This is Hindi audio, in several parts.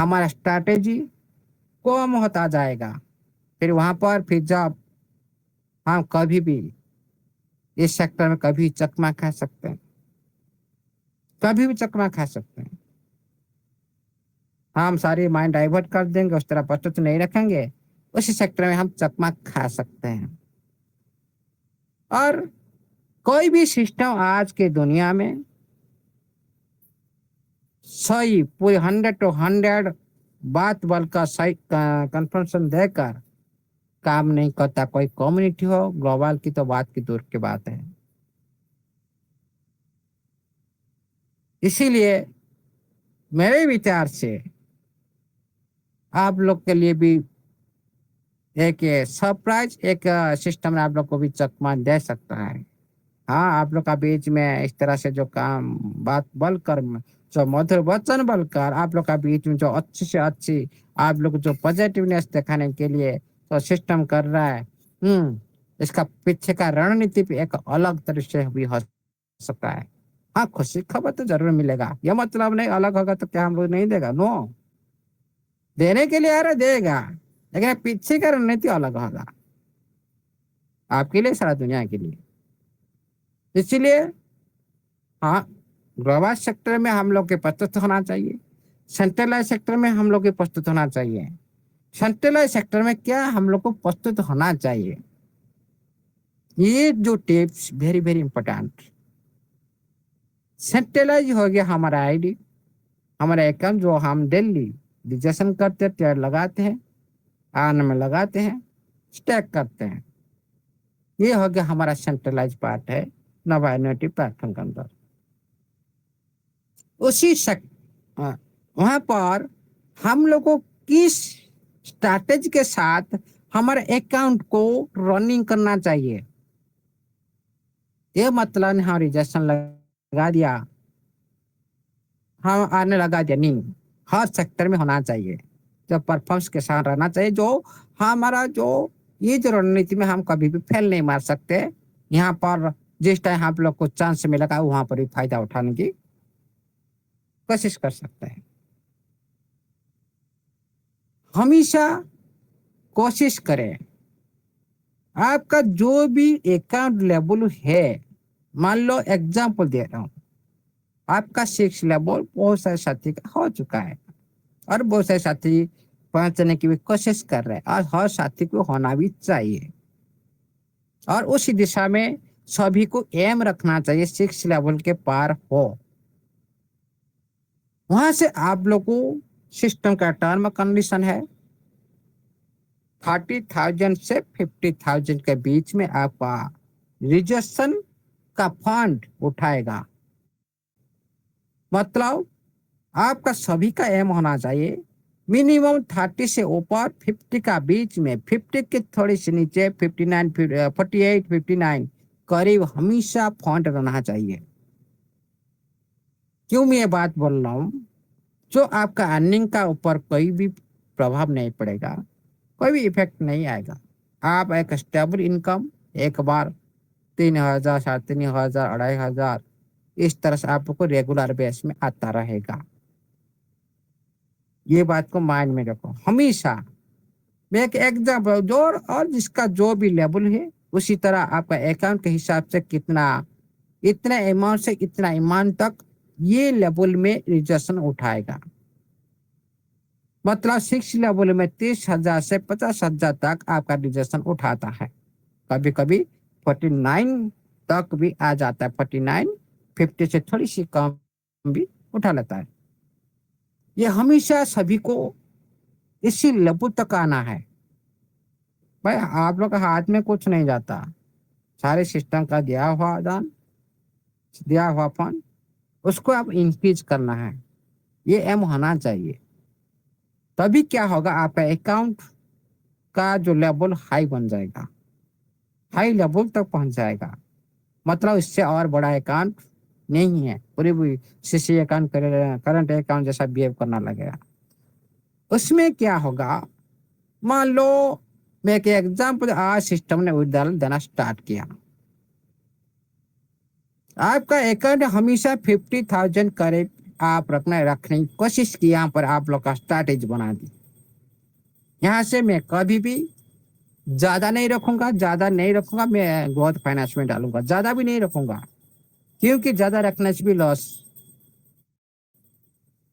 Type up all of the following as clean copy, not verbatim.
हमारा स्ट्रैटेजी कम होता जाएगा। फिर वहां पर फिर जब हम कभी भी इस सेक्टर में कभी चकमा खा सकते हैं, कभी भी चकमा खा सकते हैं। हम सारी माइंड डाइवर्ट कर देंगे, उस तरह प्रस्तुत नहीं रखेंगे, उसी सेक्टर में हम चकमा खा सकते हैं। और कोई भी सिस्टम आज के दुनिया में सही पूरी 100 to 100 बात बोलकर सही कंफर्मेशन देकर काम नहीं करता। कोई कम्युनिटी हो, ग्लोबल की तो बात की दूर की बात है। इसीलिए मेरे विचार से आप लोग के लिए भी एक सरप्राइज एक सिस्टम आप लोग को भी चकमा दे सकता है। हाँ, आप लोग का बीच में इस तरह से जो काम बात बोलकर, जो मधुर वचन बोलकर आप लोग का बीच में जो अच्छी से अच्छी आप लोग जो पॉजिटिवनेस दिखाने के लिए तो सिस्टम कर रहा है, इसका पीछे का रणनीति भी एक अलग तरह से भी हो सकता है। हाँ, खुशी खबर तो जरूर मिलेगा, यह मतलब नहीं अलग होगा तो क्या हम लोग नहीं देगा, नो। देने के लिए आ रहा देगा, लेकिन पीछे का रणनीति अलग होगा, आपके लिए, सारा दुनिया के लिए। इसीलिए हाँ, ग्लोबल सेक्टर में हम लोग के प्रस्तुत होना चाहिए, सेंट्रलाइज सेक्टर में हम लोग के प्रस्तुत होना चाहिए। सेंट्रलाइज सेक्टर में क्या हम लोग को प्रस्तुत होना चाहिए, ये जो tips very very important. Centralize हो गया हमारा आईडी, हमारा अकाउंट जो हम डेली रजिस्ट्रेशन करते हैं, ट्रेड लगाते हैं, आन में लगाते हैं, स्टैक करते हैं, ये हो गया हमारा सेंट्रलाइज पार्ट है नवा एन्युटी प्लेटफॉर्म के अंदर। उसी वहां पर हम लोग को किस स्ट्रैटेजी के साथ हमारे अकाउंट को रनिंग करना चाहिए, ये मतलब नहीं हाँ रिजेक्शन लगा दिया, हाँ आने लगा दिया, नहीं। हर सेक्टर में होना चाहिए, जो परफॉर्मेंस के साथ रहना चाहिए, जो हमारा जो ये जो रणनीति में हम कभी भी फेल नहीं मार सकते। यहाँ पर जिस टाइम आप लोग को चांस मिलेगा वहां पर भी फायदा उठाने की कोशिश कर सकते हैं। हमेशा कोशिश करें आपका जो भी अकाउंट लेवल है, मान लो एग्जांपल दे रहा हूं, आपका 6 लेवल बहुत सारे साथी का हो चुका है और बहुत सारे साथी पहुंचने की भी कोशिश कर रहे हैं, और हर साथी को होना भी चाहिए। और उसी दिशा में सभी को एम रखना चाहिए 6 लेवल के पार हो। वहां से आप लोग को सिस्टम का टर्म कंडीशन है 30,000 से 50,000 के बीच में आपका रिजर्वेशन का फंड उठाएगा। मतलब आपका सभी का एम होना चाहिए मिनिमम 30 से ऊपर, 50 का बीच में, 50 के थोड़ी से नीचे 59, 48, 59 करीब हमेशा फंड रहना चाहिए। क्यों मैं ये बात बोल रहा हूँ, जो आपका अर्निंग का ऊपर कोई भी प्रभाव नहीं पड़ेगा, कोई भी इफेक्ट नहीं आएगा। आप एक स्टेबल इनकम एक बार 3,000, 3,500, 2,500 इस तरह से आपको रेगुलर बेस में आता रहेगा। ये बात को माइंड में रखो हमेशा। मैं एक एग्जाम्पल जो, और जिसका जो भी लेवल है उसी तरह आपका अकाउंट के हिसाब से कितना, इतना अमाउंट से इतना अमाउंट तक ये लेवल में रिजर्वेशन उठाएगा। मतलब 6 लेवल में 30,000 से 50,000 तक आपका रिजर्वेशन उठाता है। कभी कभी 49 तक भी आ जाता है, 49, 50 से थोड़ी सी कम भी उठा लेता है। ये हमेशा सभी को इसी लेवल तक आना है। भाई आप लोग के हाथ में कुछ नहीं जाता, सारे सिस्टम का दिया हुआ दान, दिया हुआ फंड, उसको आप इंक्रीज करना है, ये एम होना चाहिए। तभी क्या होगा, आपका अकाउंट का जो लेवल हाई बन जाएगा, हाई लेवल तक पहुंच जाएगा। मतलब इससे और बड़ा अकाउंट नहीं है, पूरी सीसी अकाउंट, करंट अकाउंट जैसा बिहेव करना लगेगा। उसमें क्या होगा, मान लो मैं एक एग्जाम्पल, आज सिस्टम ने विड्रॉल देना स्टार्ट किया, आपका अकाउंट हमेशा 50,000 करे आप रखने की कोशिश की, यहाँ पर आप लोग का स्ट्रैटेजी बना दी। यहाँ से मैं कभी भी ज्यादा नहीं रखूंगा, ज्यादा नहीं रखूंगा, मैं ग्रोथ फाइनेंस में डालूंगा, ज्यादा भी नहीं रखूंगा, क्योंकि ज्यादा रखने से भी लॉस।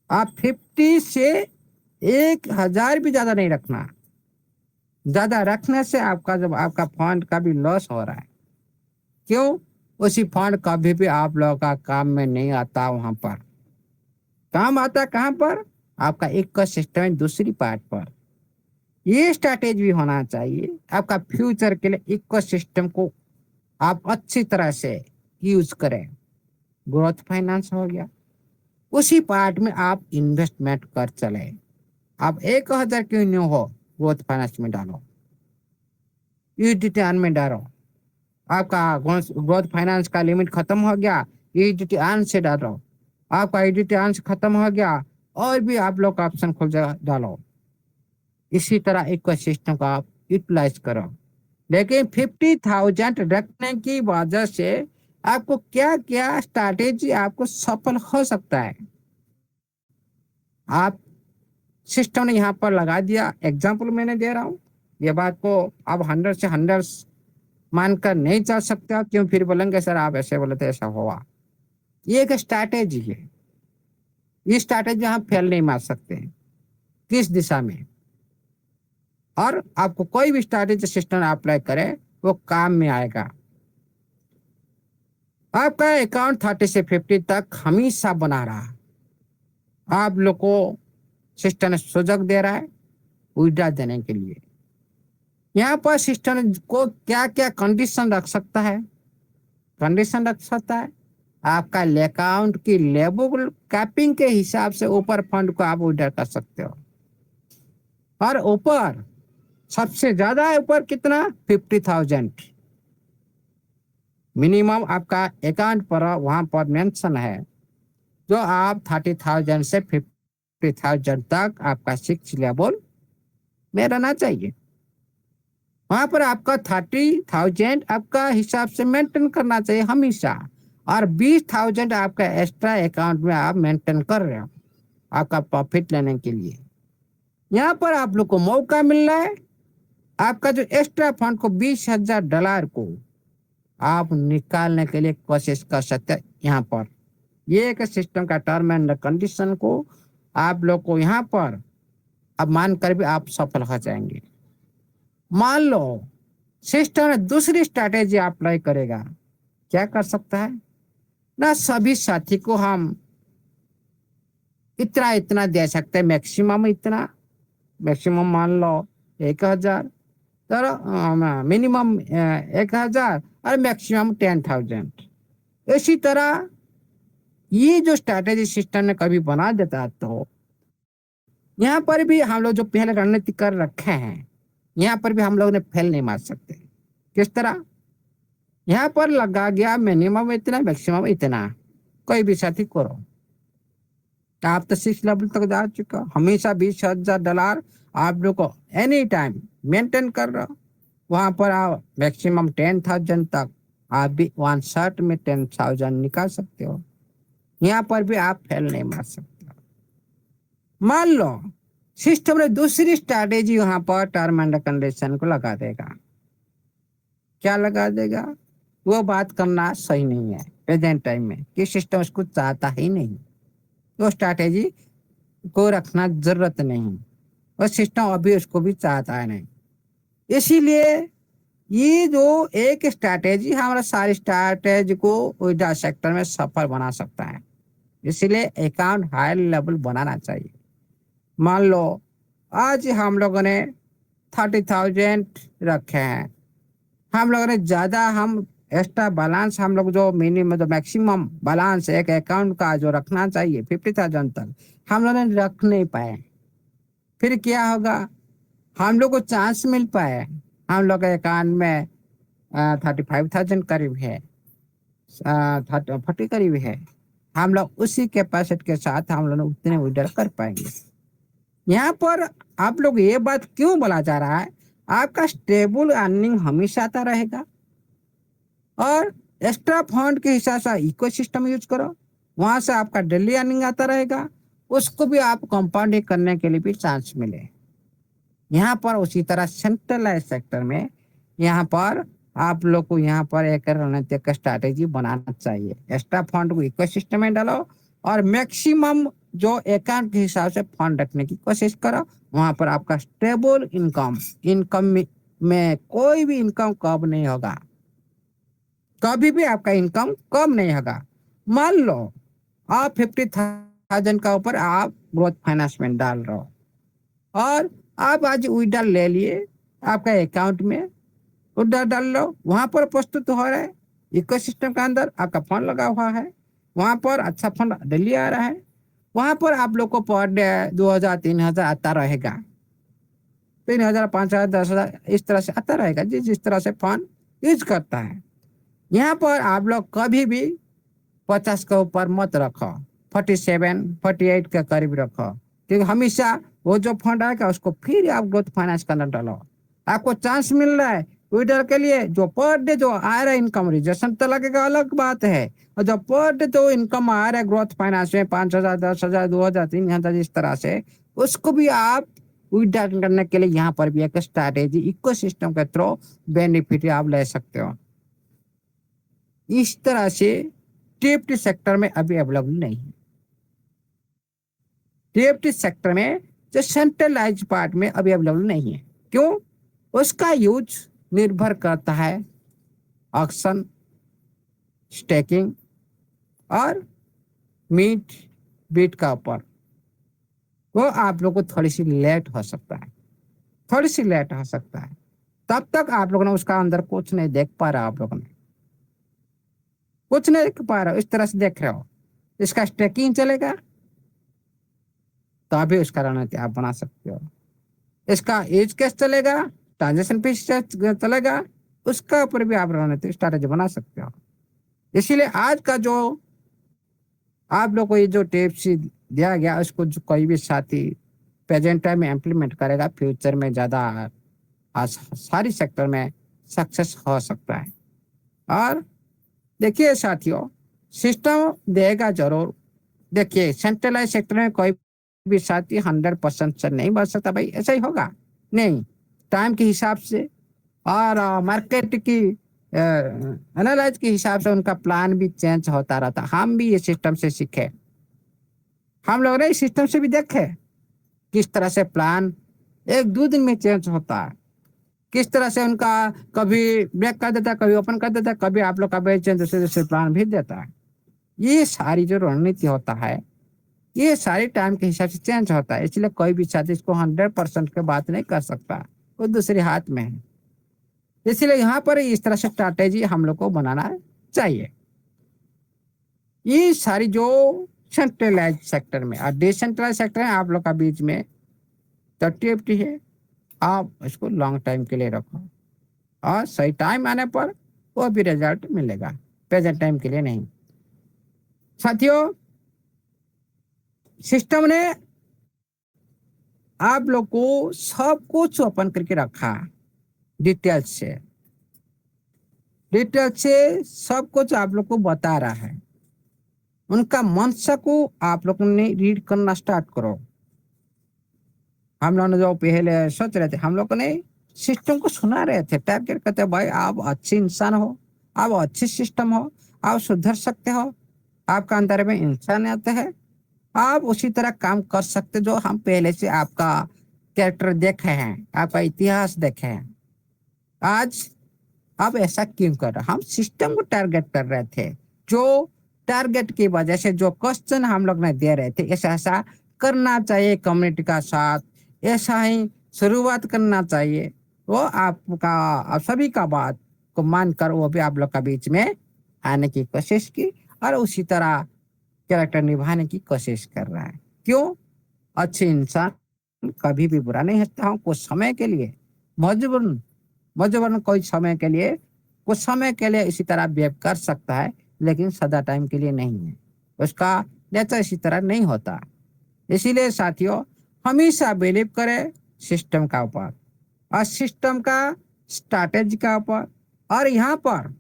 आप 50 से 1000 भी ज्यादा नहीं रखना। ज्यादा रखने से आपका जब आपका फंड का भी लॉस हो रहा है, क्यों? उसी फंड कभी भी आप लोगों का काम में नहीं आता। वहां पर काम आता कहाँ पर? आपका इको सिस्टम दूसरी पार्ट पर। ये स्ट्रैटेजी भी होना चाहिए आपका फ्यूचर के लिए। इको सिस्टम को आप अच्छी तरह से यूज करें। ग्रोथ फाइनेंस हो गया, उसी पार्ट में आप इन्वेस्टमेंट कर चले। आप 1000 क्यों नहीं हो, ग्रोथ फाइनेंस में डालो, यूडिटी में डालो। आपका ग्रोथ फाइनेंस का लिमिट खत्म हो गया, ईडीटी आन से डालो। आपका ईडीटी आन से खत्म हो गया, और भी आप लोग का ऑप्शन खोल जाएगा, डालो। इसी तरह इको सिस्टम का आप यूटिलाइज करो। लेकिन 50,000 रखने की वजह से आपको क्या क्या स्ट्रैटेजी आपको सफल हो सकता है। आप सिस्टम ने यहाँ पर लगा दिया, एग्जाम्पल मैंने दे रहा हूँ। ये बात को आप 100 से 100 मानकर नहीं चल सकते हो, क्यों? फिर बोलेंगे सर आप ऐसे बोले थे, ऐसा हुआ। ये एक स्ट्रैटेजी है, ये स्ट्रैटेजी आप फेल नहीं मार सकते हैं किस दिशा में। और आपको कोई भी स्ट्रैटेजी सिस्टम अप्लाई करे वो काम में आएगा। आपका अकाउंट 30 से 50 तक हमेशा बना रहा, आप लोग को सिस्टम ने सुजग दे रहा है विड्रॉ देने के लिए। यहाँ पर सिस्टम को क्या क्या कंडीशन रख सकता है? कंडीशन रख सकता है आपका अकाउंट की लेवल कैपिंग के हिसाब से ऊपर फंड को आप विड्रॉ कर सकते हो। और ऊपर सबसे ज्यादा ऊपर कितना? 50,000 मिनिमम आपका अकाउंट पर वहां पर मेंशन है, जो आप 30,000 से 50,000 तक आपका 6 लेवल में रहना चाहिए। वहां पर आपका 30,000 आपका हिसाब से मेंटेन करना चाहिए हमेशा। और 20,000 आपका एक्स्ट्रा अकाउंट में आप मेंटेन कर रहे हो आपका प्रॉफिट लेने के लिए। यहाँ पर आप लोग को मौका मिल रहा है, आपका जो एक्स्ट्रा फंड को $20,000 को आप निकालने के लिए कोशिश कर सकते हैं। यहाँ पर ये एक सिस्टम का टर्म एंड कंडीशन को आप लोग को यहाँ पर अब मान कर भी आप सफल हो जाएंगे। मान लो सिस्टम ने दूसरी स्ट्रैटेजी अप्लाई करेगा, क्या कर सकता है ना? सभी साथी को हम इतना इतना दे सकते हैं, मैक्सिमम इतना, मैक्सिमम मान लो 1,000, तो मिनिमम 1,000 और मैक्सिमम 10,000। इसी तरह ये जो स्ट्रैटेजी सिस्टम ने कभी बना देता है, तो यहाँ पर भी हम लोग जो पहले रणनीति कर रखे हैं, यहाँ पर भी हम लोग ने फेल नहीं मार सकते। किस तरह? यहाँ पर लगा गया मिनिमम इतना, मैक्सिमम इतना, कोई भी साथी करो। आप तो 6 लेवल तक जा चुका, हमेशा $20,000 आप लोग को एनी टाइम मेंटेन कर रहे हो। वहां पर आप मैक्सिमम 10,000 तक आप भी 1 शॉट में 10,000 निकाल सकते हो। यहाँ पर भी आप फेल नहीं मार सकते हो। मान लो सिस्टम ने दूसरी स्ट्रैटेजी यहाँ पर टर्म एंड कंडीशन को लगा देगा। क्या लगा देगा? वो बात करना सही नहीं है प्रेजेंट टाइम में, कि सिस्टम उसको चाहता ही नहीं, वो स्ट्रैटेजी को रखना जरूरत नहीं, और सिस्टम अभी उसको भी चाहता है नहीं। इसीलिए ये जो एक स्ट्रैटेजी हमारा सारी स्ट्रैटेजी को विड्रॉ सेक्टर में सफल बना सकता है। इसीलिए अकाउंट हाई लेवल बनाना चाहिए। मान लो आज हम लोगों ने 30,000 रखे हैं, हम लोगों ने ज्यादा, हम एक्स्ट्रा बैलेंस, हम लोग जो मिनिमम जो मैक्सिमम बैलेंस एक अकाउंट का जो रखना चाहिए 50,000 तक, हम लोगों ने रख नहीं पाए। फिर क्या होगा? हम लोग को चांस मिल पाए, हम लोग के अकाउंट में 35,000 करीब है, 40 करीब है। हम लोग उसी कैपेसिटी के साथ हम लोग उतने विड्रॉ कर पाएंगे। यहाँ पर आप लोग ये बात क्यों बोला जा रहा है? आपका स्टेबल अर्निंग हमेशा आता रहेगा, और एक्स्ट्रा फंड के हिसाब से इकोसिस्टम यूज करो। वहां से आपका डेली अर्निंग आता रहेगा, उसको भी आप कंपाउंडिंग करने के लिए भी चांस मिले। यहाँ पर उसी तरह सेंट्रलाइज सेक्टर में यहाँ पर आप लोग को यहाँ पर एक रणनीतिक स्ट्रैटेजी बनाना चाहिए। एक्स्ट्रा फंड को इकोसिस्टम में डालो और मैक्सिमम जो अकाउंट के हिसाब से फंड रखने की कोशिश करो। वहां पर आपका स्टेबल इनकम इनकम में कोई भी इनकम कम नहीं होगा, कभी भी आपका इनकम कम नहीं होगा। मान लो आप 50,000 का ऊपर आप ग्रोथ फाइनेंस में डाल रहे हो और आप आज विड्रॉल ले लिए आपका अकाउंट में, विड्रॉल डाल लो, वहां पर प्रस्तुत हो रहा है इकोसिस्टम के अंदर आपका फंड लगा हुआ है, वहां पर अच्छा फंड डेली आ रहा है, वहां पर आप लोग को पर डे 2,000 3,000 आता रहेगा, 3,000 5,000 10,000 इस तरह से आता रहेगा जिस जिस तरह से फंड यूज करता है। यहाँ पर आप लोग कभी भी 50 के ऊपर मत रखो, 47 48 के करीब रखो, क्योंकि हमेशा वो जो फंड आएगा उसको फिर आप ग्रोथ फाइनेंस के अंदर डालो। आपको चांस मिल रहा है विड्रॉल के लिए, जो पर डे जो आ रहा है इनकम रिजेक्शन तो लगेगा अलग बात है, और जो पर डे जो इनकम आ रहा है ग्रोथ फाइनेंस में 5,000 10,000 2,000 3,000 इस तरह से, उसको भी आप विड्रॉल करने के लिए यहाँ पर भी एक स्ट्रैटेजी इकोसिस्टम के थ्रू बेनिफिट आप ले सकते हो। इस तरह से टीएफटी सेक्टर में अभी अवेलेबल नहीं है। टीएफटी सेक्टर में जो सेंट्रलाइज पार्ट में अभी अवेलेबल नहीं है। क्यों? उसका यूज निर्भर करता है ऑक्शन, स्टेकिंग और मीट बीट का ऊपर। वो आप लोग को थोड़ी सी लेट हो सकता है, थोड़ी सी लेट हो सकता है, तब तक आप लोगों ने उसका अंदर कुछ नहीं देख पा रहा, आप लोगों ने कुछ नहीं देख पा रहे हो, इस तरह से देख रहे हो। इसका स्टेकिंग चलेगा तो अभी उसका रणनीति आप बना सकते हो। इसका एज केस चलेगा, ट्रांजेक्शन फीस चलेगा, उसका ऊपर भी आप रणनीति स्ट्रैटेजी बना सकते हो। इसीलिए आज का जो आप लोग को ये जो टिप्स दिया गया उसको जो कोई भी साथी प्रेजेंट टाइम में इम्प्लीमेंट करेगा, फ्यूचर में ज्यादा सारी सेक्टर में सक्सेस हो सकता है। और देखिए साथियों, सिस्टम देगा जरूर। देखिए सेंट्रलाइज सेक्टर में कोई भी साथी 100% से नहीं बढ़ सकता, भाई ऐसा ही होगा नहीं। टाइम के हिसाब से और मार्केट की एनालाइज के हिसाब से उनका प्लान भी चेंज होता रहता। हम भी ये सिस्टम से सीखे, हम लोग ने इस सिस्टम से भी देखे किस तरह से प्लान 1-2 दिन में चेंज होता है, किस तरह से उनका कभी ब्रेक कर देता है, कभी ओपन कर देता है, कभी आप लोग का बैच चेंज दूसरे दूसरे प्लान भेज देता है। ये सारी जो रणनीति होता है ये सारी टाइम के हिसाब से चेंज होता है, इसलिए कोई भी साथी इसको 100% के बात नहीं कर सकता, वो दूसरे हाथ में है। इसलिए यहाँ पर इस तरह से स्ट्रैटेजी हम लोग को बनाना चाहिए। ये सारी जो सेंट्रलाइज सेक्टर में और डिसेंट्रलाइज सेक्टर है आप लोग का बीच में 30-50 है, आप इसको लॉन्ग टाइम के लिए रखो और सही टाइम आने पर वो भी रिजल्ट मिलेगा, प्रेजेंट टाइम के लिए नहीं। साथियों, सिस्टम ने आप लोग को सब कुछ ओपन करके रखा, डिटेल से सब कुछ आप लोग को बता रहा है। उनका मंशा को आप लोगों ने रीड करना स्टार्ट करो। हम लोग ने जो पहले सोच रहे थे, हम लोग ने सिस्टम को सुना रहे थे, टारगेट करते भाई आप अच्छे इंसान हो, आप अच्छे सिस्टम हो, आप सुधर सकते हो, आपका अंदर में इंसानियत है, आप उसी तरह काम कर सकते जो हम पहले से आपका कैरेक्टर देखे हैं, आपका इतिहास देखे हैं। आज आप ऐसा क्यों कर रहे? हम सिस्टम को टारगेट कर रहे थे, जो टारगेट की वजह से जो क्वेश्चन हम लोग ने दे रहे थे, ऐसा ऐसा करना चाहिए कम्युनिटी का साथ, ऐसा ही शुरुआत करना चाहिए। वो आपका आप सभी का बात को मानकर वो भी आप लोग का बीच में आने की कोशिश की और उसी तरह कैरेक्टर निभाने की कोशिश कर रहा है। क्यों? अच्छे इंसान कभी भी बुरा नहीं होता हूँ, कुछ समय के लिए मजबूरन मजबूरन कोई समय के लिए कुछ समय के लिए इसी तरह बिहेव कर सकता है, लेकिन सदा टाइम के लिए नहीं है, उसका नेचर इसी तरह नहीं होता। इसीलिए साथियों, हमेशा बिलीव करें सिस्टम का ऊपर और सिस्टम का स्ट्रैटेजी का ऊपर। और यहाँ पर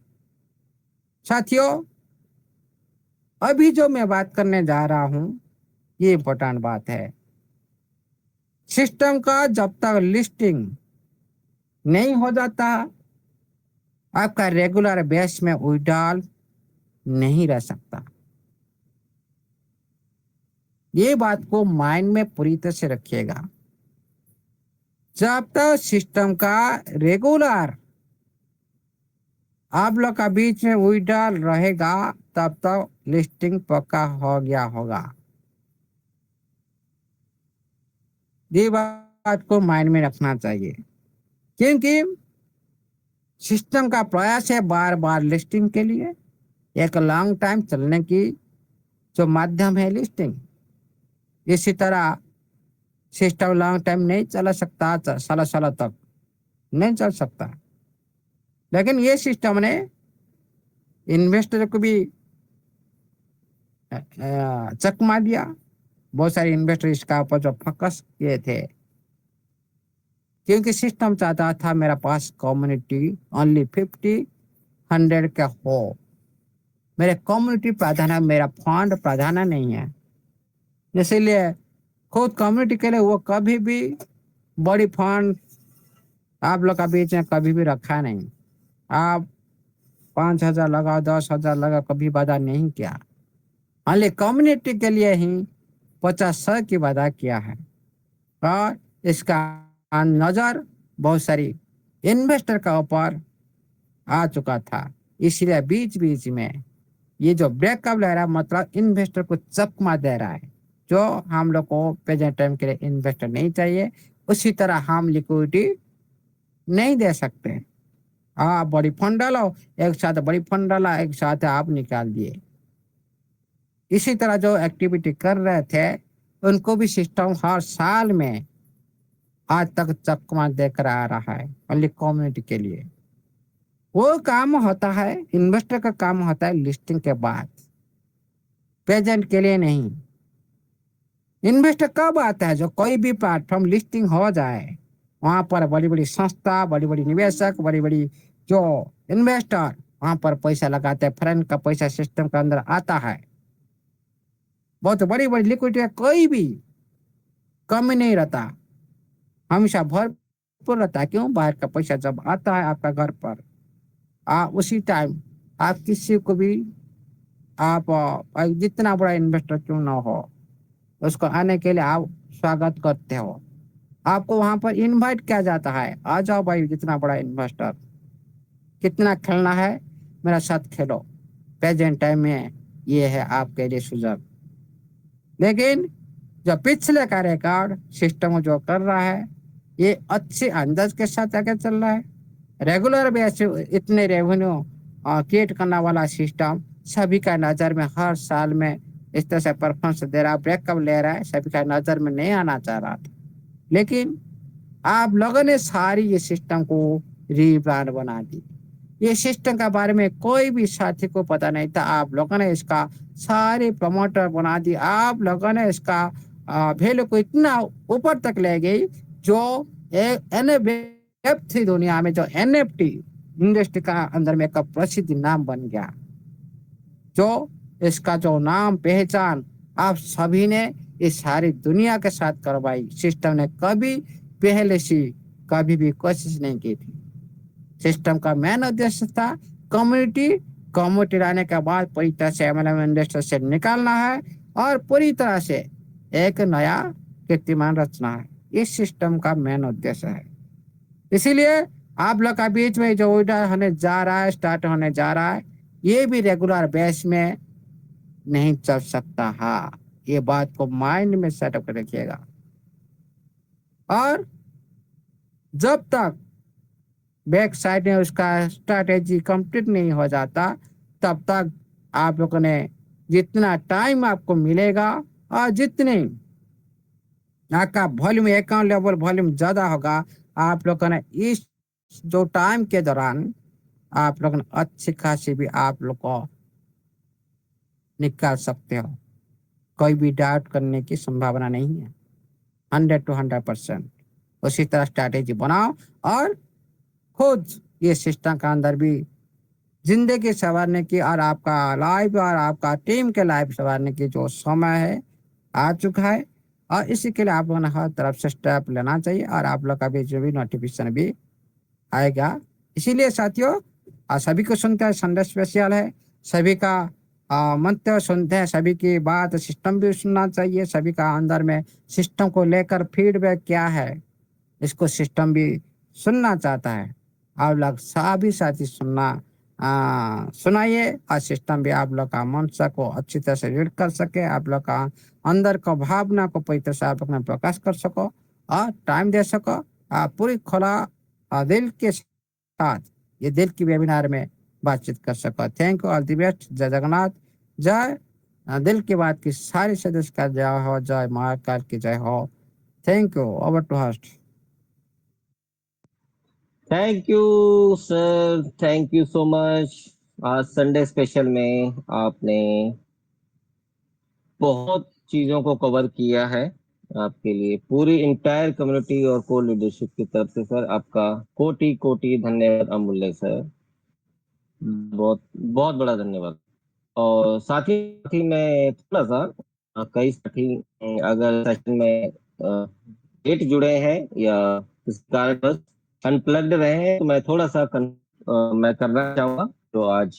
साथियों अभी जो मैं बात करने जा रहा हूं ये इंपॉर्टेंट बात है। सिस्टम का जब तक लिस्टिंग नहीं हो जाता आपका रेगुलर बेस में विड्रॉल नहीं रह सकता। ये बात को माइंड में पूरी तरह से रखिएगा। जब तक सिस्टम का रेगुलर आप लोग का बीच में विड्रॉल रहेगा तब तक लिस्टिंग पक्का हो गया होगा। ये बात को माइंड में रखना चाहिए, क्योंकि सिस्टम का प्रयास है बार बार लिस्टिंग के लिए। एक लॉन्ग टाइम चलने की जो माध्यम है लिस्टिंग, इसी तरह सिस्टम लॉन्ग टाइम नहीं चला सकता, साल साल तक नहीं चल सकता। लेकिन ये सिस्टम ने इन्वेस्टर को भी चकमा दिया। बहुत सारे इन्वेस्टर इसका ऊपर जो फोकस किए थे, क्योंकि सिस्टम चाहता था मेरा पास कम्युनिटी ओनली 50-100 का हो। मेरे कम्युनिटी प्रधान है, मेरा फंड प्रधान नहीं है। इसीलिए खुद कम्युनिटी के लिए वो कभी भी बड़ी फंड आप लोग का बीच में कभी भी रखा नहीं। आप 5,000 लगाओ, 10,000 लगाओ, कभी वादा नहीं किया। ओनली कम्युनिटी के लिए ही 50-100 की वादा किया है। और इसका नजर बहुत सारी इन्वेस्टर का ऊपर आ चुका था। इसलिए बीच बीच में ये जो ब्रेकअप ले रहा है, मतलब इन्वेस्टर को चकमा दे रहा है। जो हम लोग को प्रेजेंट टाइम के लिए इन्वेस्टर नहीं चाहिए, उसी तरह हम लिक्विडिटी नहीं दे सकते। आप बड़ी फंड डालो, एक साथ बड़ी फंड डाला, एक साथ आप निकाल दिए। इसी तरह जो एक्टिविटी कर रहे थे उनको भी सिस्टम हर साल में आज तक चकमा देकर आ रहा है। ओनली कम्युनिटी के लिए वो काम होता है, इन्वेस्टर का काम होता है लिस्टिंग के बाद, प्रेजेंट के लिए नहीं। इन्वेस्टर कब आता है? जो कोई भी प्लेटफॉर्म लिस्टिंग हो जाए, वहां पर बड़ी बड़ी संस्था, बड़ी बड़ी निवेशक, बड़ी बड़ी जो इन्वेस्टर वहां पर पैसा लगाते हैं। फ्रेंड का पैसा सिस्टम के अंदर आता है। बहुत बड़ी बड़ी लिक्विडिटी है, कोई भी कमी नहीं रहता, हमेशा भरपूर रहता है। क्यों? बाहर का पैसा जब आता है आपका घर पर, उसी टाइम आप किसी को भी आप जितना बड़ा इन्वेस्टर क्यों ना हो, उसको आने के लिए आप स्वागत करते हो। आपको वहां पर इनवाइट किया जाता है, आ जाओ भाई जितना बड़ा इन्वेस्टर, कितना खेलना है मेरा साथ खेलो। प्रेजेंट टाइम में ये है आपके लिए सुझाव। लेकिन जो पिछले का रिकॉर्ड सिस्टम जो कर रहा है, ये अच्छे अंदाज के साथ आगे चल रहा है। रेगुलर बेस इतने रेवेन्यू क्रिएट करने वाला सिस्टम सभी का नजर में हर साल में इस तरह से परफॉर्मेंस दे रहा, ब्रेकअप ले रहा है, सभी का नजर में नहीं आना चाह रहा था। लेकिन आप लोगों ने सारी ये सिस्टम को रीब्रांड बना दी। ये सिस्टम के बारे में कोई भी साथी को पता नहीं था। आप लोगों ने इसका सारे प्रमोटर बना दी। आप लोगों ने इसका वैल्यू को इतना ऊपर तक ले गई, जो NFT दुनिया में जो NFT इंडस्ट्री का अंदर में एक प्रसिद्ध नाम बन गया। जो इसका जो नाम पहचान आप सभी ने इस सारी दुनिया के साथ करवाई। सिस्टम ने कभी पहले से कभी भी कोशिश नहीं की थी। सिस्टम का मेन उद्देश्य था कम्युनिटी। कम्युनिटी लाने के बाद पूरी तरह से MLM इंडस्ट्री से निकालना है और पूरी तरह से एक नया कीर्तिमान रचना है। इस सिस्टम का मेन उद्देश्य है। इसीलिए आप लोग का बीच में जो ऑर्डर होने जा रहा है, स्टार्ट होने जा रहा है, ये भी रेगुलर बेस में नहीं चल सकता। हाँ, ये बात को माइंड में सेटअप कर रखिएगा। और जब तक बैक साइड में उसका स्ट्रैटेजी कंप्लीट नहीं हो जाता, तब तक आप लोगों ने जितना टाइम आपको मिलेगा और जितने आपका वॉल्यूम, अकाउंट लेवल वॉल्यूम ज्यादा होगा, आप लोगों ने इस जो टाइम के दौरान आप लोगों ने अच्छी खासी भी आप लोग को निकाल सकते हो। कोई भी डाउट करने की संभावना नहीं है। 100 to 100% उसी तरह स्ट्रैटेजी बनाओ और खुद ये सिस्टम का अंदर भी जिंदगी संवारने की और आपका लाइफ और आपका टीम के लाइफ संवारने की जो समय है आ चुका है। और इसी के लिए आप लोगों ने हर तरफ से स्टेप लेना चाहिए और आप लोग का भी जो भी नोटिफिकेशन भी आएगा। इसीलिए साथियों सभी को सुनते हैं, संडे स्पेशल है, सभी का मंतव्य सुनते हैं, सभी की बात सिस्टम भी सुनना चाहिए, सभी का अंदर में सिस्टम को लेकर फीडबैक क्या है इसको सिस्टम भी सुनना चाहता है। आप लोग सभी साथी सुनना सुनाइए और सिस्टम भी आप लोग का मनसा को अच्छी तरह से रीड कर सके, आप लोग का अंदर का भावना को पूरी तरह से आप लोग प्रकाश कर सको और टाइम दे सको। पूरी खुला दिल के साथ ये दिल की वेबिनार में बातचीत कर सको। Thank you, all the best. जय जगन्नाथ। जय दिल की बात की सारी सदस्य का जय हो, जय महाकाल की जय हो। Thank you, over to host. Thank you sir, thank you so much. आज संडे स्पेशल में आपने बहुत चीजों को कवर किया है। आपके लिए पूरी इंटायर कम्युनिटी और को लीडरशिप की तरफ से सर आपका कोटि कोटि धन्यवाद अमूल्य सर, बहुत बहुत बड़ा धन्यवाद। और साथ ही मैं थोड़ा सा कई साथी अगर सेशन में लेट जुड़े हैं या किसी कारणवश अनप्लग्ड रहे हैं तो मैं थोड़ा सा मैं करना चाहूंगा तो आज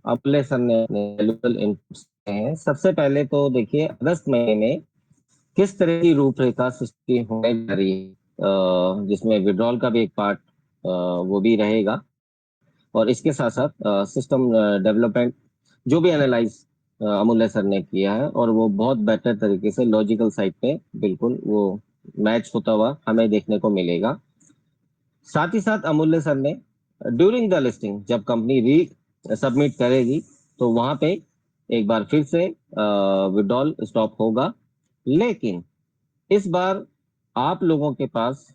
अमूल्य सर ने अपने वैल्यूएबल इनपुट्स हैं। सबसे पहले तो देखिए अगस्त महीने में किस तरह की रूपरेखा सृष्टि होने जा रही है, जिसमें विड्रॉल का भी एक पार्ट वो भी रहेगा और इसके साथ साथ सिस्टम डेवलपमेंट जो भी एनालाइज अमूल्य सर ने किया है और वो बहुत बेटर तरीके से लॉजिकल साइड पे बिल्कुल वो मैच होता हुआ हमें देखने को मिलेगा। साथ ही साथ अमूल्य सर ने ड्यूरिंग द लिस्टिंग जब कंपनी री सबमिट करेगी तो वहां पे एक बार फिर से विड्रॉल स्टॉप होगा, लेकिन इस बार आप लोगों के पास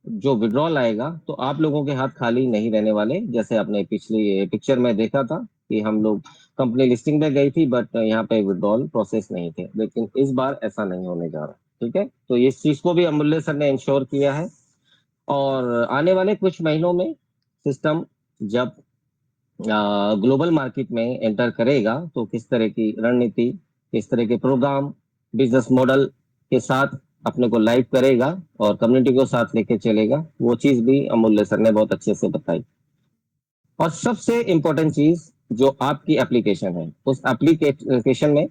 जो विड्रॉल आएगा तो आप लोगों के हाथ खाली नहीं रहने वाले। जैसे आपने पिछली पिक्चर में देखा था कि हम लोग कंपनी लिस्टिंग में गई थी बट यहाँ पे विड्रॉल प्रोसेस नहीं थे, लेकिन इस बार ऐसा नहीं होने जा रहा। ठीक है, तो इस चीज को भी अमूल्य सर ने इंश्योर किया है। और आने वाले कुछ महीनों में सिस्टम जब ग्लोबल मार्केट में एंटर करेगा तो किस तरह की रणनीति, किस तरह के प्रोग्राम, बिजनेस मॉडल के साथ अपने को लाइव करेगा और कम्युनिटी को साथ लेके चलेगा, वो चीज भी अमूल्य सर ने बहुत अच्छे से बताई। और सबसे इंपॉर्टेंट चीज जो आपकी एप्लीकेशन है, उस एप्लीकेशन में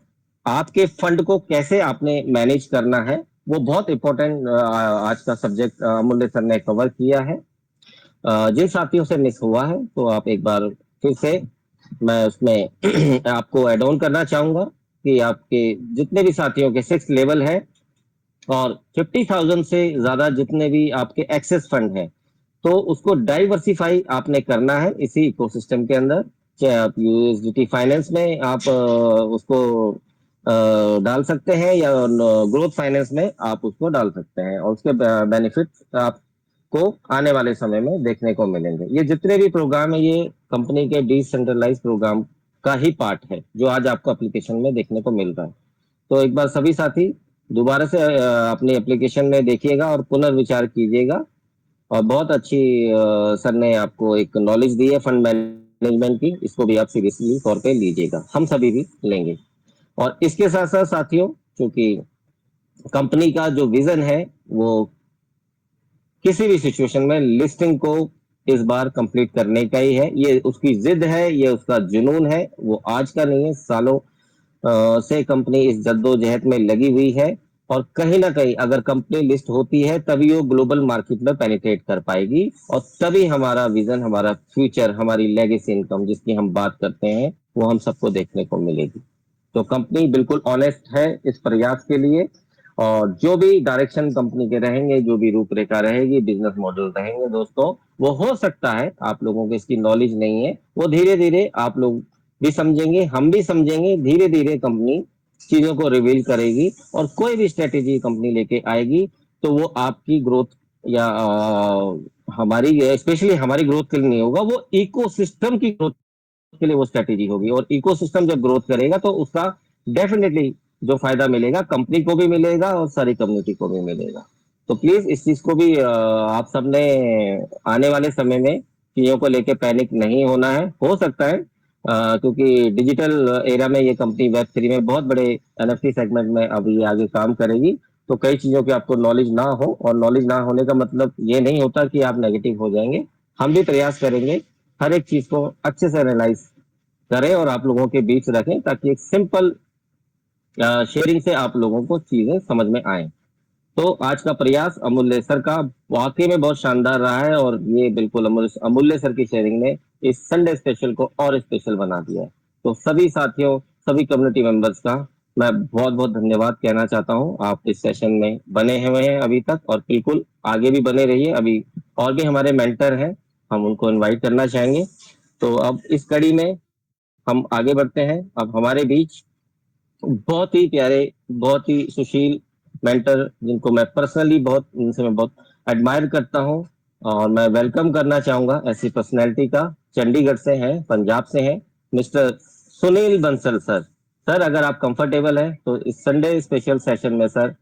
आपके फंड को कैसे आपने मैनेज करना है, वो बहुत इंपॉर्टेंट आज का सब्जेक्ट अमूल्य सर ने कवर किया है। जिन साथियों से मिस हुआ है तो आप एक बार फिर से मैं उसमें आपको एड ऑन करना चाहूंगा कि आपके जितने भी साथियों के 6 लेवल है और 50,000 से ज्यादा जितने भी आपके एक्सेस फंड है तो उसको डाइवर्सिफाई आपने करना है इसी इकोसिस्टम के अंदर। चाहे आप यूएसडीटी फाइनेंस में आप उसको डाल सकते हैं या ग्रोथ फाइनेंस में आप उसको डाल सकते हैं और उसके बेनिफिट आपको आने वाले समय में देखने को मिलेंगे। ये जितने भी प्रोग्राम है ये कंपनी के डिसेंट्रलाइज प्रोग्राम का ही पार्ट है जो आज आपको एप्लीकेशन में देखने को मिल रहा है। तो एक बार सभी साथी दोबारा से अपनी एप्लीकेशन में देखिएगा और पुनर्विचार कीजिएगा। और बहुत अच्छी सर ने आपको एक नॉलेज दी है फंड मैनेजमेंट की, इसको भी आप सीरियसली तौर पे लीजिएगा, हम सभी भी लेंगे। और इसके साथ साथ साथियों क्योंकि कंपनी का जो विजन है वो किसी भी सिचुएशन में लिस्टिंग को इस बार कंप्लीट करने का ही है, ये उसकी जिद है, ये उसका जुनून है, वो आज का नहीं है, सालों से कंपनी इस जद्दोजहद में लगी हुई है। और कहीं ना कहीं अगर कंपनी लिस्ट होती है तभी वो ग्लोबल मार्केट में पेनिट्रेट कर पाएगी और तभी हमारा विजन, हमारा फ्यूचर, हमारी लेगेसी इनकम जिसकी हम बात करते हैं वो हम सबको देखने को मिलेगी। तो कंपनी बिल्कुल ऑनेस्ट है इस प्रयास के लिए और जो भी डायरेक्शन कंपनी के रहेंगे, जो भी रूपरेखा रहेगी, बिजनेस मॉडल रहेंगे दोस्तों, वो हो सकता है आप लोगों को इसकी नॉलेज नहीं है, वो धीरे धीरे आप लोग भी समझेंगे, हम भी समझेंगे, धीरे धीरे कंपनी चीजों को रिवील करेगी और कोई भी स्ट्रेटेजी कंपनी लेके आएगी तो वो आपकी ग्रोथ या हमारी स्पेशली हमारी ग्रोथ के लिए नहीं होगा, वो इकोसिस्टम की ग्रोथ के लिए वो स्ट्रेटेजी होगी। और इकोसिस्टम जब ग्रोथ करेगा तो उसका डेफिनेटली जो फायदा मिलेगा कंपनी को भी मिलेगा और सारी कम्युनिटी को भी मिलेगा। तो प्लीज इस चीज को भी आप सबने आने वाले समय में चीजों को लेके पैनिक नहीं होना है। हो सकता है क्योंकि डिजिटल एरा में ये कंपनी वेब3 में बहुत बड़े एनएफटी सेगमेंट में अभी आगे काम करेगी, तो कई चीजों की आपको नॉलेज ना हो, और नॉलेज ना होने का मतलब ये नहीं होता कि आप नेगेटिव हो जाएंगे। हम भी प्रयास करेंगे हर एक चीज को अच्छे से एनालाइज करें और आप लोगों के बीच रखें, ताकि एक सिंपल शेयरिंग से आप लोगों को चीजें समझ में आए। तो आज का प्रयास अमूल्य सर का वाकई में बहुत शानदार रहा है, और ये बिल्कुल अमूल्य अमूल्य सर की शेयरिंग ने इस संडे स्पेशल को और स्पेशल बना दिया है। तो सभी साथियों, सभी कम्युनिटी मेंबर्स का मैं बहुत बहुत धन्यवाद कहना चाहता हूँ। आप इस सेशन में बने हुए हैं अभी तक, और बिल्कुल आगे भी बने रहिए। अभी और भी हमारे मेंटर हैं, हम उनको इनवाइट करना चाहेंगे। तो अब इस कड़ी में हम आगे बढ़ते हैं। अब हमारे बीच बहुत ही प्यारे, बहुत ही सुशील मेंटर, जिनको मैं पर्सनली बहुत, इनसे मैं बहुत एडमायर करता हूं, और मैं वेलकम करना चाहूंगा ऐसी पर्सनैलिटी का। चंडीगढ़ से हैं, पंजाब से हैं, mister Sunil Bansal sir. Sir, अगर आप कंफर्टेबल हैं तो इस संडे स्पेशल सेशन में सर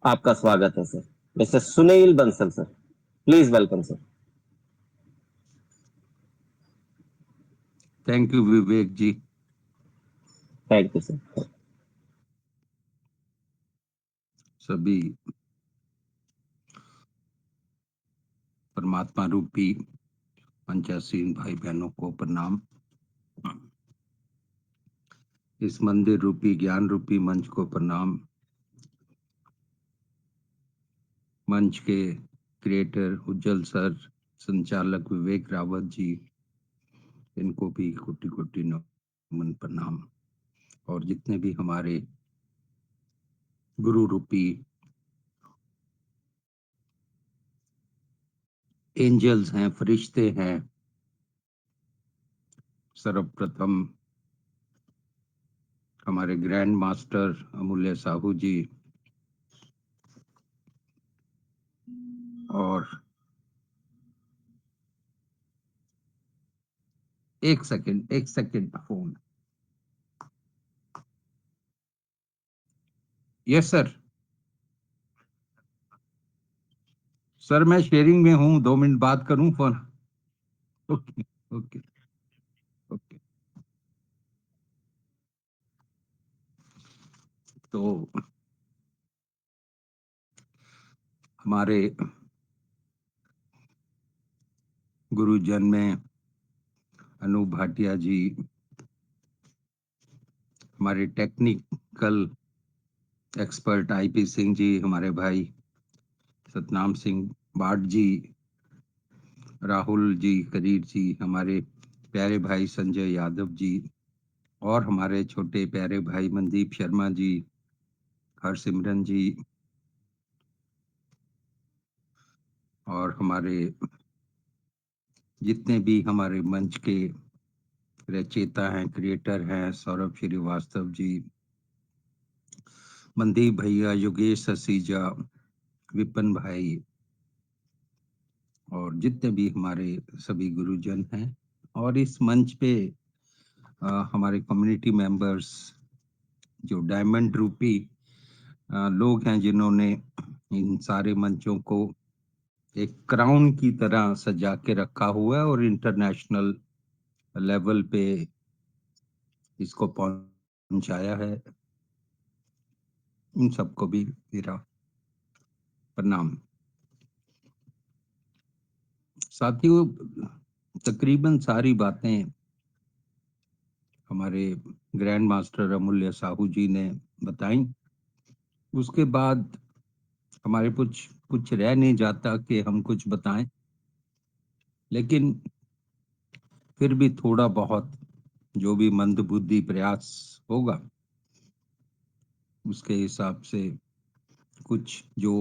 आपका स्वागत है sir. Mister Sunil Bansal sir, please welcome sir. Thank you Vivek ji. Thank you sir. सभी परमात्मा रूपी पंचासीन भाई बहनों को प्रणाम। इस मंदिर रूपी ज्ञान रूपी मंच को प्रणाम। मंच के क्रिएटर उज्जवल सर, संचालक विवेक रावत जी, इनको भी कोटि कोटि नमन प्रणाम। और जितने भी हमारे गुरु रूपी एंजल्स हैं, फरिश्ते हैं, सर्वप्रथम हमारे ग्रैंड मास्टर अमूल्य साहू जी, और एक second phone. Yes sir. Sir मैं शेयरिंग में हूँ, 2 मिनट बात करूं फोन? Okay okay okay. तो हमारे गुरुजन में अनु भाटिया जी, हमारे technical expert IP Singh ji, हमारे भाई सतनाम सिंह बाट जी, राहुल जी करीर जी, हमारे प्यारे भाई संजय यादव जी, और हमारे छोटे प्यारे भाई मनदीप शर्मा जी, हरसिमरन जी, और हमारे जितने भी हमारे मंच के रचयिता हैं, क्रिएटर हैं, सौरभ श्रीवास्तव जी, मनदीप भैया, योगेश ससीजा, विपिन भाई, और जितने भी हमारे सभी गुरुजन हैं, और इस मंच पे हमारे कम्युनिटी मेंबर्स, जो डायमंड रूपी लोग हैं, जिन्होंने इन सारे मंचों को एक क्राउन की तरह सजा के रखा हुआ है और इंटरनेशनल लेवल पे इसको पहुंचाया है, उन सबको भी मेरा प्रणाम। साथियों, तकरीबन सारी बातें हमारे ग्रैंड मास्टर अमूल्य साहू जी ने बताई। उसके बाद हमारे कुछ कुछ रह नहीं जाता कि हम कुछ बताएं, लेकिन फिर भी थोड़ा बहुत जो भी मंदबुद्धि प्रयास होगा, उसके हिसाब से कुछ जो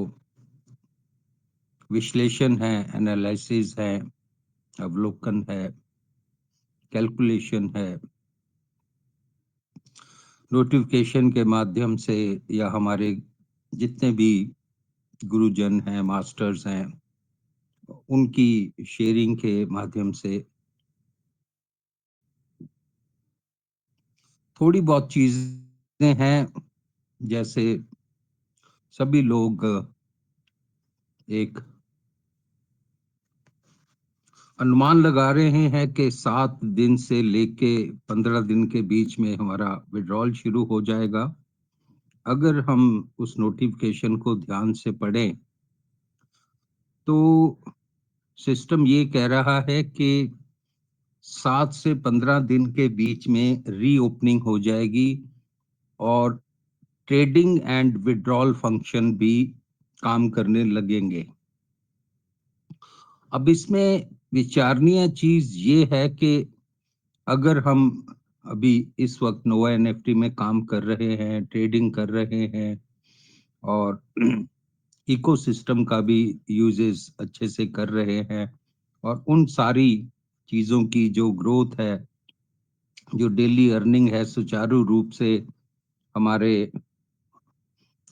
विश्लेषण है, एनालिसिस है, अवलोकन है, कैलकुलेशन है, नोटिफिकेशन के माध्यम से, या हमारे जितने भी गुरुजन हैं, मास्टर्स हैं, उनकी शेयरिंग के माध्यम से थोड़ी बहुत चीजें हैं। जैसे सभी लोग एक अनुमान लगा रहे हैं कि 7 दिन से लेके 15 दिन के बीच में हमारा विड्रॉल शुरू हो जाएगा। अगर हम उस नोटिफिकेशन को ध्यान से पढ़ें तो सिस्टम ये कह रहा है कि 7 से 15 दिन के बीच में रीओपनिंग हो जाएगी और ट्रेडिंग एंड विड्रॉल फंक्शन भी काम करने लगेंगे। अब इसमें विचारणीय चीज ये है कि अगर हम अभी इस वक्त नोवा एनएफटी में काम कर रहे हैं, ट्रेडिंग कर रहे हैं और इकोसिस्टम का भी यूजेस अच्छे से कर रहे हैं और उन सारी चीजों की जो ग्रोथ है, जो डेली अर्निंग है, सुचारू रूप से हमारे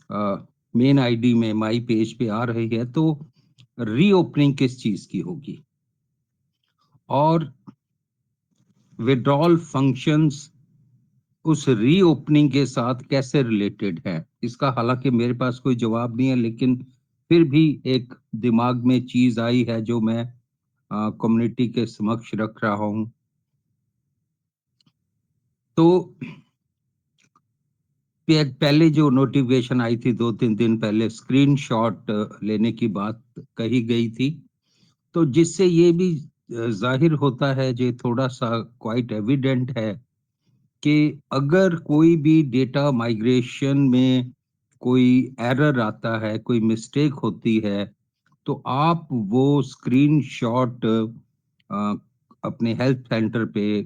मेन आईडी में माई पेज पे आ रही है, तो रीओपनिंग किस चीज की होगी और विड्रॉल फंक्शंस उस रीओपनिंग के साथ कैसे रिलेटेड है, इसका हालांकि मेरे पास कोई जवाब नहीं है, लेकिन फिर भी एक दिमाग में चीज आई है जो मैं कम्युनिटी के समक्ष रख रहा हूं। तो पहले जो नोटिफिकेशन आई थी 2-3 दिन पहले, स्क्रीनशॉट लेने की बात कही गई थी, तो जिससे ये भी जाहिर होता है, जो थोड़ा सा क्वाइट एविडेंट है कि अगर कोई भी डेटा माइग्रेशन में कोई एरर आता है, कोई मिस्टेक होती है, तो आप वो स्क्रीनशॉट अपने हेल्प सेंटर पे